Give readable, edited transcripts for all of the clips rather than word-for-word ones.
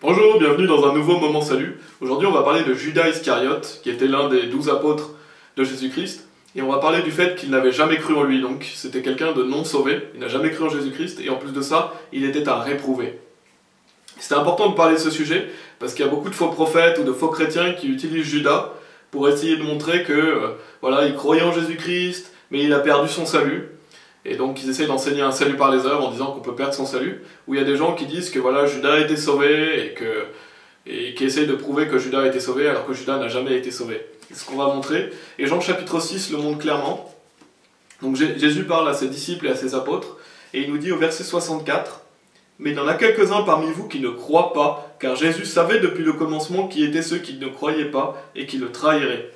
Bonjour, bienvenue dans un nouveau Moment Salut. Aujourd'hui on va parler de Judas Iscariote, qui était l'un des 12 apôtres de Jésus-Christ. Et on va parler du fait qu'il n'avait jamais cru en lui, donc c'était quelqu'un de non sauvé, il n'a jamais cru en Jésus-Christ, et en plus de ça, il était un réprouvé. C'était important de parler de ce sujet, parce qu'il y a beaucoup de faux prophètes ou de faux chrétiens qui utilisent Judas pour essayer de montrer que, voilà, il croyait en Jésus-Christ, mais il a perdu son salut. Et donc ils essayent d'enseigner un salut par les œuvres en disant qu'on peut perdre son salut. Ou il y a des gens qui disent que voilà, Judas a été sauvé et qui essayent de prouver que Judas a été sauvé alors que Judas n'a jamais été sauvé. C'est ce qu'on va montrer. Et Jean chapitre 6 le montre clairement. Donc Jésus parle à ses disciples et à ses apôtres et il nous dit au verset 64 « Mais il y en a quelques-uns parmi vous qui ne croient pas, car Jésus savait depuis le commencement qui étaient ceux qui ne croyaient pas et qui le trahiraient. »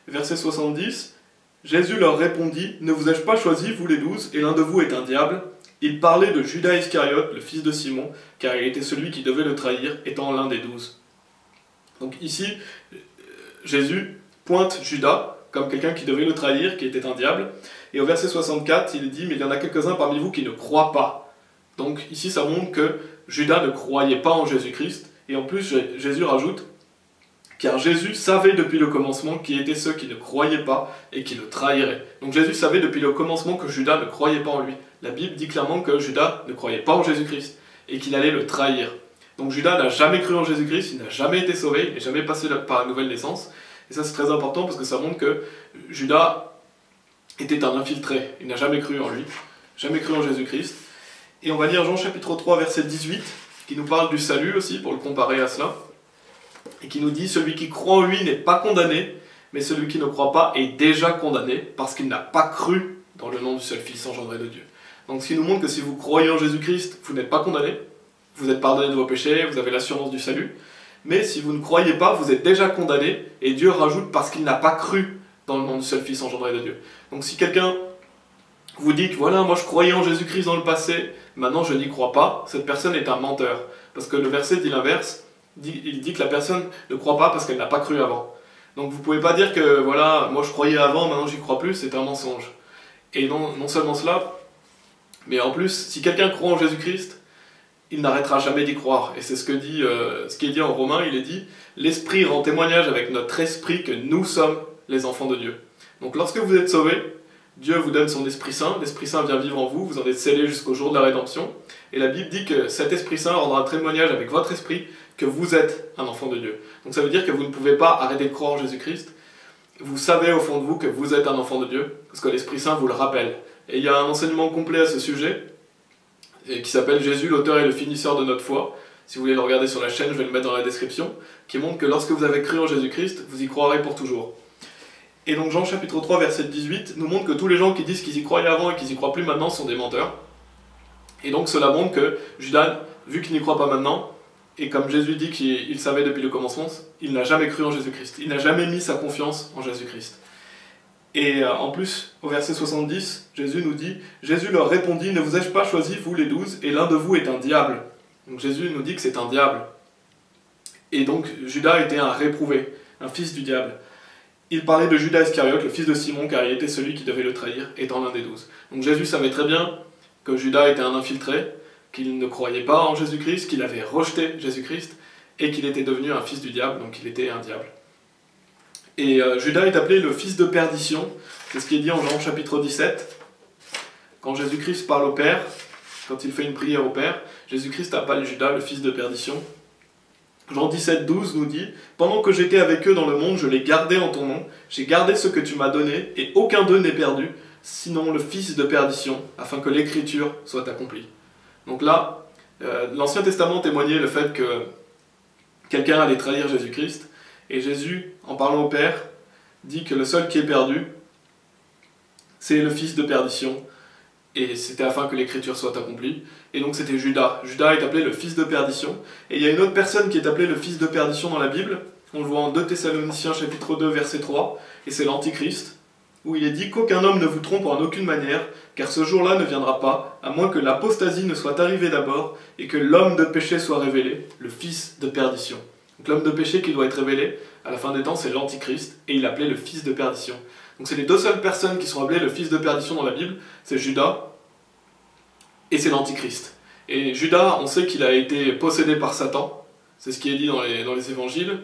Verset 70 « Jésus leur répondit, « Ne vous ai-je pas choisi, vous les 12, et l'un de vous est un diable ?» Il parlait de Judas Iscariote, le fils de Simon, car il était celui qui devait le trahir, étant l'un des 12. Donc ici, Jésus pointe Judas comme quelqu'un qui devait le trahir, qui était un diable. Et au verset 64, il dit « Mais il y en a quelques-uns parmi vous qui ne croient pas. » Donc ici, ça montre que Judas ne croyait pas en Jésus-Christ. Et en plus, Jésus rajoute car Jésus savait depuis le commencement qui étaient ceux qui ne croyaient pas et qui le trahiraient. Donc Jésus savait depuis le commencement que Judas ne croyait pas en lui. La Bible dit clairement que Judas ne croyait pas en Jésus-Christ et qu'il allait le trahir. Donc Judas n'a jamais cru en Jésus-Christ, il n'a jamais été sauvé, il n'est jamais passé par la nouvelle naissance. Et ça c'est très important parce que ça montre que Judas était un infiltré. Il n'a jamais cru en lui, jamais cru en Jésus-Christ. Et on va lire Jean chapitre 3 verset 18 qui nous parle du salut aussi pour le comparer à cela. Et qui nous dit « Celui qui croit en lui n'est pas condamné, mais celui qui ne croit pas est déjà condamné, parce qu'il n'a pas cru dans le nom du seul Fils engendré de Dieu. » Donc ce qui nous montre que si vous croyez en Jésus-Christ, vous n'êtes pas condamné, vous êtes pardonné de vos péchés, vous avez l'assurance du salut, mais si vous ne croyez pas, vous êtes déjà condamné, et Dieu rajoute « parce qu'il n'a pas cru dans le nom du seul Fils engendré de Dieu. » Donc si quelqu'un vous dit que « voilà, moi je croyais en Jésus-Christ dans le passé, maintenant je n'y crois pas », cette personne est un menteur, parce que le verset dit l'inverse. Il dit que la personne ne croit pas parce qu'elle n'a pas cru avant. Donc vous ne pouvez pas dire que voilà, moi je croyais avant, maintenant j'y crois plus, c'est un mensonge. Et non seulement cela, mais en plus, si quelqu'un croit en Jésus-Christ, il n'arrêtera jamais d'y croire. Et c'est ce qui est dit en Romains, il est dit « L'Esprit rend témoignage avec notre esprit que nous sommes les enfants de Dieu. » Donc lorsque vous êtes sauvés, Dieu vous donne son Esprit Saint, l'Esprit Saint vient vivre en vous, vous en êtes scellés jusqu'au jour de la rédemption. Et la Bible dit que cet Esprit Saint rendra témoignage avec votre esprit que vous êtes un enfant de Dieu. Donc ça veut dire que vous ne pouvez pas arrêter de croire en Jésus-Christ. Vous savez au fond de vous que vous êtes un enfant de Dieu, parce que l'Esprit Saint vous le rappelle. Et il y a un enseignement complet à ce sujet, qui s'appelle « Jésus, l'auteur et le finisseur de notre foi ». Si vous voulez le regarder sur la chaîne, je vais le mettre dans la description, qui montre que lorsque vous avez cru en Jésus-Christ, vous y croirez pour toujours. Et donc Jean chapitre 3 verset 18 nous montre que tous les gens qui disent qu'ils y croyaient avant et qu'ils y croient plus maintenant sont des menteurs. Et donc cela montre que Judas, vu qu'il n'y croit pas maintenant, et comme Jésus dit qu'il savait depuis le commencement, il n'a jamais cru en Jésus-Christ. Il n'a jamais mis sa confiance en Jésus-Christ. Et en plus, au verset 70, Jésus nous dit « Jésus leur répondit, ne vous ai-je pas choisi, vous les 12, et l'un de vous est un diable. » Donc Jésus nous dit que c'est un diable. Et donc Judas était un réprouvé, un fils du diable. Il parlait de Judas Iscariote, le fils de Simon, car il était celui qui devait le trahir, étant l'un des 12. Donc Jésus savait très bien que Judas était un infiltré, qu'il ne croyait pas en Jésus-Christ, qu'il avait rejeté Jésus-Christ, et qu'il était devenu un fils du diable, donc il était un diable. Et Judas est appelé le fils de perdition, c'est ce qui est dit en Jean chapitre 17. Quand Jésus-Christ parle au Père, quand il fait une prière au Père, Jésus-Christ appelle Judas le fils de perdition. Jean 17, 12 nous dit « Pendant que j'étais avec eux dans le monde, je les gardais en ton nom, j'ai gardé ce que tu m'as donné, et aucun d'eux n'est perdu, sinon le fils de perdition, afin que l'écriture soit accomplie. » Donc là, l'Ancien Testament témoignait le fait que quelqu'un allait trahir Jésus-Christ, et Jésus, en parlant au Père, dit que le seul qui est perdu, c'est le fils de perdition, et c'était afin que l'écriture soit accomplie. Et donc c'était Judas. Judas est appelé le fils de perdition, et il y a une autre personne qui est appelée le fils de perdition dans la Bible, on le voit en 2 Thessaloniciens chapitre 2 verset 3, et c'est l'Antichrist, où il est dit qu'aucun homme ne vous trompe en aucune manière, car ce jour-là ne viendra pas, à moins que l'apostasie ne soit arrivée d'abord, et que l'homme de péché soit révélé, le fils de perdition. Donc l'homme de péché qui doit être révélé, à la fin des temps, c'est l'Antichrist, et il est appelé le fils de perdition. Donc c'est les deux seules personnes qui sont appelées le fils de perdition dans la Bible, c'est Judas, et c'est l'Antichrist. Et Judas, on sait qu'il a été possédé par Satan, C'est ce qui est dit dans les évangiles,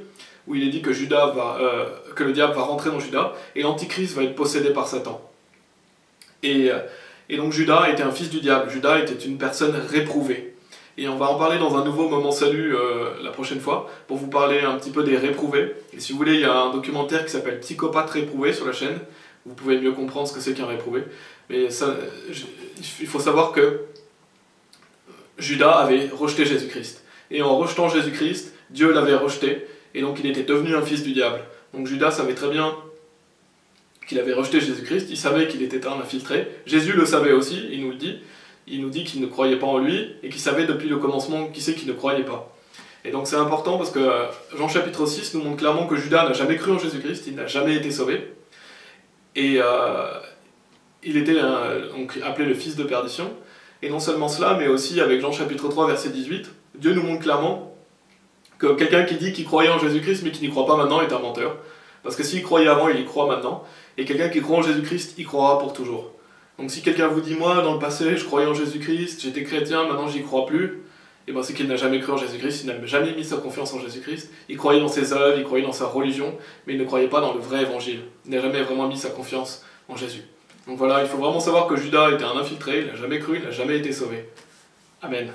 où il est dit que, que le diable va rentrer dans Judas, et l'Antichrist va être possédé par Satan. Et donc Judas était un fils du diable, Judas était une personne réprouvée. Et on va en parler dans un nouveau Moment Salut la prochaine fois, pour vous parler un petit peu des réprouvés. Et si vous voulez, il y a un documentaire qui s'appelle Psychopathe réprouvé sur la chaîne, vous pouvez mieux comprendre ce que c'est qu'un réprouvé. Mais ça, il faut savoir que Judas avait rejeté Jésus-Christ. Et en rejetant Jésus-Christ, Dieu l'avait rejeté, et donc il était devenu un fils du diable. Donc Judas savait très bien qu'il avait rejeté Jésus-Christ, il savait qu'il était un infiltré. Jésus le savait aussi, il nous le dit. Il nous dit qu'il ne croyait pas en lui, et qu'il savait depuis le commencement qui c'est qui ne croyait pas. Et donc c'est important parce que Jean chapitre 6 nous montre clairement que Judas n'a jamais cru en Jésus-Christ, il n'a jamais été sauvé. Et il était donc appelé le fils de perdition. Et non seulement cela, mais aussi avec Jean chapitre 3 verset 18, Dieu nous montre clairement que quelqu'un qui dit qu'il croyait en Jésus-Christ mais qui n'y croit pas maintenant est un menteur. Parce que s'il croyait avant, il y croit maintenant. Et quelqu'un qui croit en Jésus-Christ, il croira pour toujours. Donc si quelqu'un vous dit, moi, dans le passé, je croyais en Jésus-Christ, j'étais chrétien, maintenant j'y crois plus, et ben c'est qu'il n'a jamais cru en Jésus-Christ, il n'a jamais mis sa confiance en Jésus-Christ. Il croyait dans ses œuvres, il croyait dans sa religion, mais il ne croyait pas dans le vrai évangile. Il n'a jamais vraiment mis sa confiance en Jésus. Donc voilà, il faut vraiment savoir que Judas était un infiltré, il n'a jamais cru, il n'a jamais été sauvé. Amen.